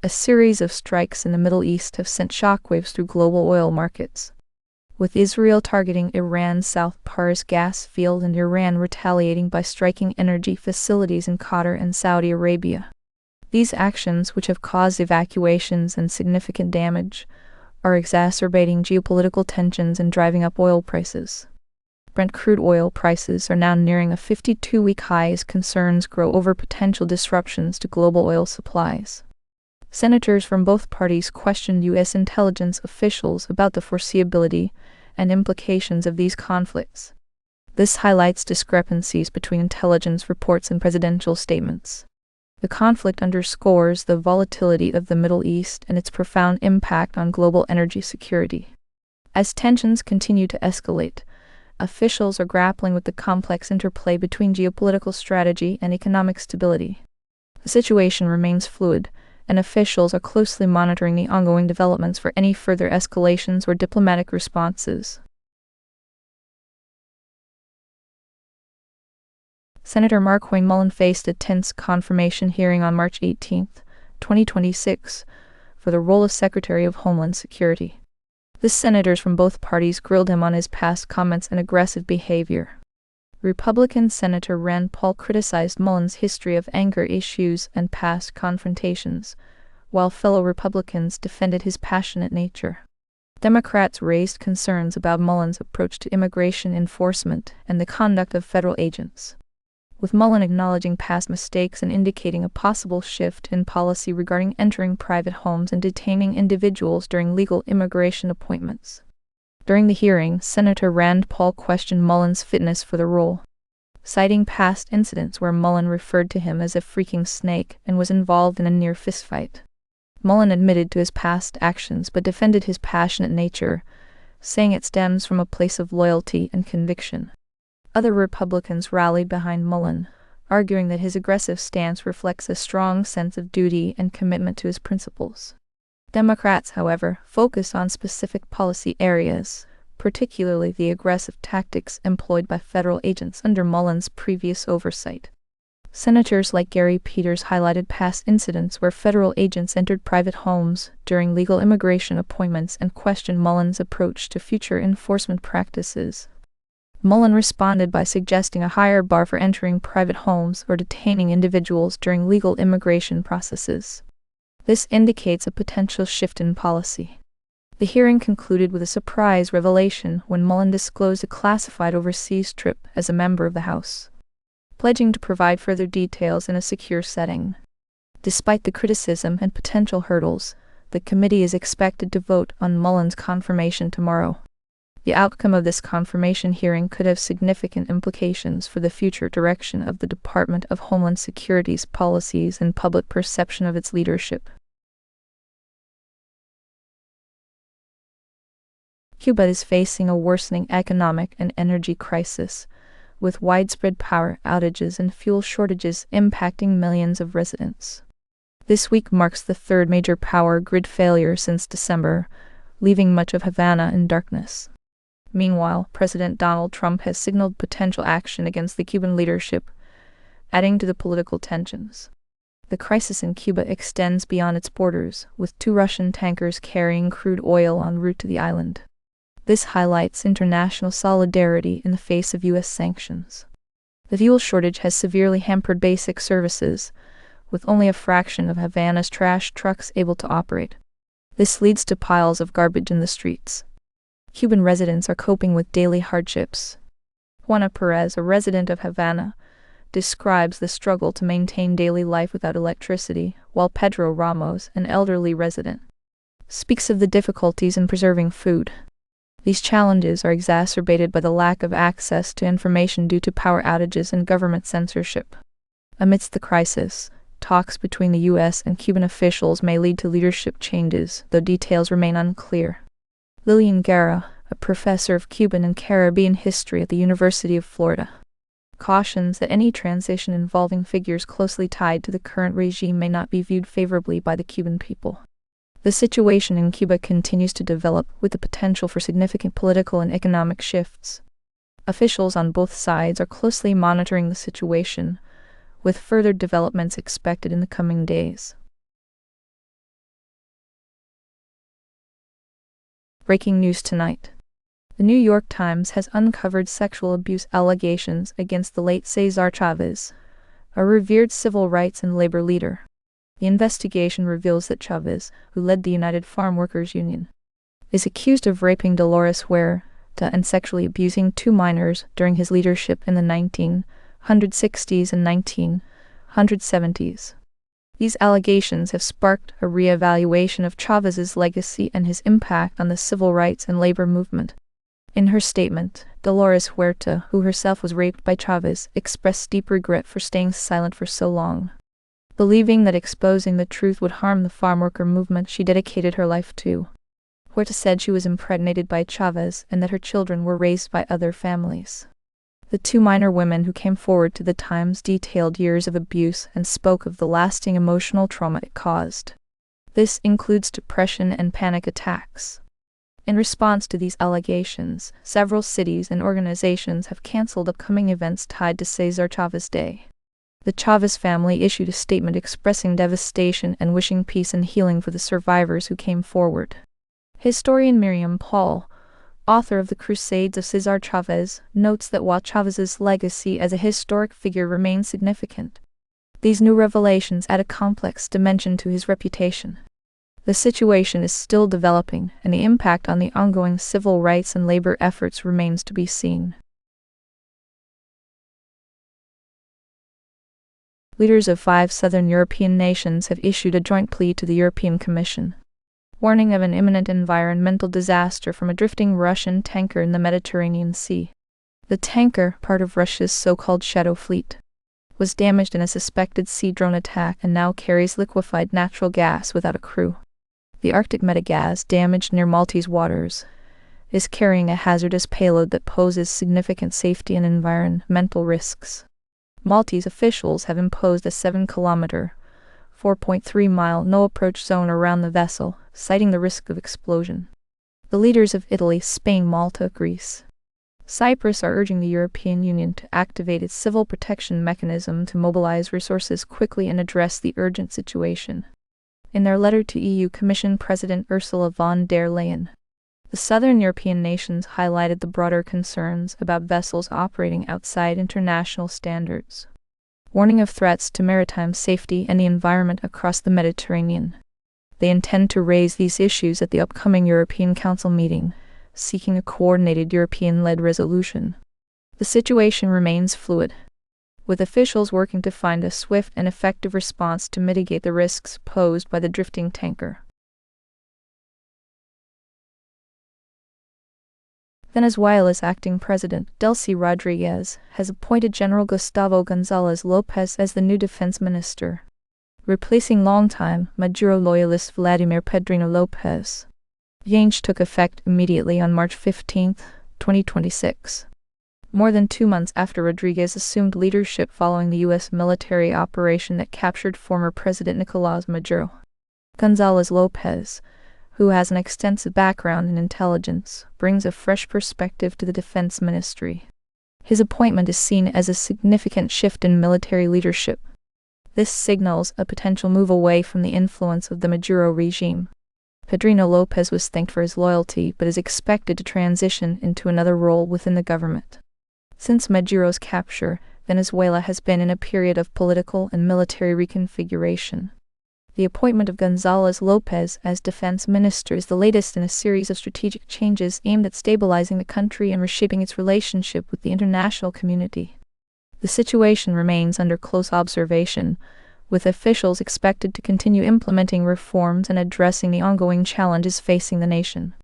A series of strikes in the Middle East have sent shockwaves through global oil markets, with Israel targeting Iran's South Pars gas field and Iran retaliating by striking energy facilities in Qatar and Saudi Arabia. These actions, which have caused evacuations and significant damage, are exacerbating geopolitical tensions and driving up oil prices. Brent crude oil prices are now nearing a 52-week high as concerns grow over potential disruptions to global oil supplies. Senators from both parties questioned U.S. intelligence officials about the foreseeability and implications of these conflicts. This highlights discrepancies between intelligence reports and presidential statements. The conflict underscores the volatility of the Middle East and its profound impact on global energy security. As tensions continue to escalate, officials are grappling with the complex interplay between geopolitical strategy and economic stability. The situation remains fluid, and officials are closely monitoring the ongoing developments for any further escalations or diplomatic responses. Senator Markwayne Mullin faced a tense confirmation hearing on March 18, 2026, for the role of Secretary of Homeland Security. The senators from both parties grilled him on his past comments and aggressive behavior. Republican Senator Rand Paul criticized Mullin's history of anger issues and past confrontations, while fellow Republicans defended his passionate nature. Democrats raised concerns about Mullin's approach to immigration enforcement and the conduct of federal agents, with Mullin acknowledging past mistakes and indicating a possible shift in policy regarding entering private homes and detaining individuals during legal immigration appointments. During the hearing, Senator Rand Paul questioned Mullin's fitness for the role, citing past incidents where Mullin referred to him as a freaking snake and was involved in a near fistfight. Mullin admitted to his past actions but defended his passionate nature, saying it stems from a place of loyalty and conviction. Other Republicans rallied behind Mullin, arguing that his aggressive stance reflects a strong sense of duty and commitment to his principles. Democrats, however, focused on specific policy areas, particularly the aggressive tactics employed by federal agents under Mullin's previous oversight. Senators like Gary Peters highlighted past incidents where federal agents entered private homes during legal immigration appointments and questioned Mullin's approach to future enforcement practices. Mullin responded by suggesting a higher bar for entering private homes or detaining individuals during legal immigration processes. This indicates a potential shift in policy. The hearing concluded with a surprise revelation when Mullin disclosed a classified overseas trip as a member of the House, pledging to provide further details in a secure setting. Despite the criticism and potential hurdles, the committee is expected to vote on Mullin's confirmation tomorrow. The outcome of this confirmation hearing could have significant implications for the future direction of the Department of Homeland Security's policies and public perception of its leadership. Cuba is facing a worsening economic and energy crisis, with widespread power outages and fuel shortages impacting millions of residents. This week marks the third major power grid failure since December, leaving much of Havana in darkness. Meanwhile, President Donald Trump has signaled potential action against the Cuban leadership, adding to the political tensions. The crisis in Cuba extends beyond its borders, with 2 Russian tankers carrying crude oil en route to the island. This highlights international solidarity in the face of U.S. sanctions. The fuel shortage has severely hampered basic services, with only a fraction of Havana's trash trucks able to operate. This leads to piles of garbage in the streets. Cuban residents are coping with daily hardships. Juana Perez, a resident of Havana, describes the struggle to maintain daily life without electricity, while Pedro Ramos, an elderly resident, speaks of the difficulties in preserving food. These challenges are exacerbated by the lack of access to information due to power outages and government censorship. Amidst the crisis, talks between the U.S. and Cuban officials may lead to leadership changes, though details remain unclear. Lillian Guerra, a professor of Cuban and Caribbean history at the University of Florida, cautions that any transition involving figures closely tied to the current regime may not be viewed favorably by the Cuban people. The situation in Cuba continues to develop, with the potential for significant political and economic shifts. Officials on both sides are closely monitoring the situation, with further developments expected in the coming days. Breaking news tonight. The New York Times has uncovered sexual abuse allegations against the late Cesar Chavez, a revered civil rights and labor leader. The investigation reveals that Chavez, who led the United Farm Workers Union, is accused of raping Dolores Huerta and sexually abusing 2 minors during his leadership in the 1960s and 1970s. These allegations have sparked a re-evaluation of Chavez's legacy and his impact on the civil rights and labor movement. In her statement, Dolores Huerta, who herself was raped by Chavez, expressed deep regret for staying silent for so long. Believing that exposing the truth would harm the farm worker movement she dedicated her life to. Huerta said she was impregnated by Chavez and that her children were raised by other families. The 2 minor women who came forward to the Times detailed years of abuse and spoke of the lasting emotional trauma it caused. This includes depression and panic attacks. In response to these allegations, several cities and organizations have canceled upcoming events tied to Cesar Chavez Day. The Chavez family issued a statement expressing devastation and wishing peace and healing for the survivors who came forward. Historian Miriam Paul, author of The Crusades of Cesar Chavez, notes that while Chavez's legacy as a historic figure remains significant, these new revelations add a complex dimension to his reputation. The situation is still developing, and the impact on the ongoing civil rights and labor efforts remains to be seen. Leaders of 5 southern European nations have issued a joint plea to the European Commission, warning of an imminent environmental disaster from a drifting Russian tanker in the Mediterranean Sea. The tanker, part of Russia's so-called Shadow Fleet, was damaged in a suspected sea drone attack and now carries liquefied natural gas without a crew. The Arctic metagas, damaged near Maltese waters, is carrying a hazardous payload that poses significant safety and environmental risks. Maltese officials have imposed a 7-kilometer, 4.3-mile no-approach zone around the vessel, citing the risk of explosion. The leaders of Italy, Spain, Malta, Greece, Cyprus are urging the European Union to activate its civil protection mechanism to mobilize resources quickly and address the urgent situation. In their letter to EU Commission President Ursula von der Leyen, the southern European nations highlighted the broader concerns about vessels operating outside international standards, warning of threats to maritime safety and the environment across the Mediterranean. They intend to raise these issues at the upcoming European Council meeting, seeking a coordinated European-led resolution. The situation remains fluid, with officials working to find a swift and effective response to mitigate the risks posed by the drifting tanker. Venezuela's acting president, Delcy Rodriguez, has appointed General Gustavo González López as the new defense minister, replacing longtime Maduro loyalist Vladimir Pedrino López. The change took effect immediately on March 15, 2026. More than 2 months after Rodriguez assumed leadership following the U.S. military operation that captured former President Nicolás Maduro. González López, who has an extensive background in intelligence, brings a fresh perspective to the defense ministry. His appointment is seen as a significant shift in military leadership. This signals a potential move away from the influence of the Maduro regime. Pedrino López was thanked for his loyalty but is expected to transition into another role within the government. Since Maduro's capture, Venezuela has been in a period of political and military reconfiguration. The appointment of González López as defense minister is the latest in a series of strategic changes aimed at stabilizing the country and reshaping its relationship with the international community. The situation remains under close observation, with officials expected to continue implementing reforms and addressing the ongoing challenges facing the nation.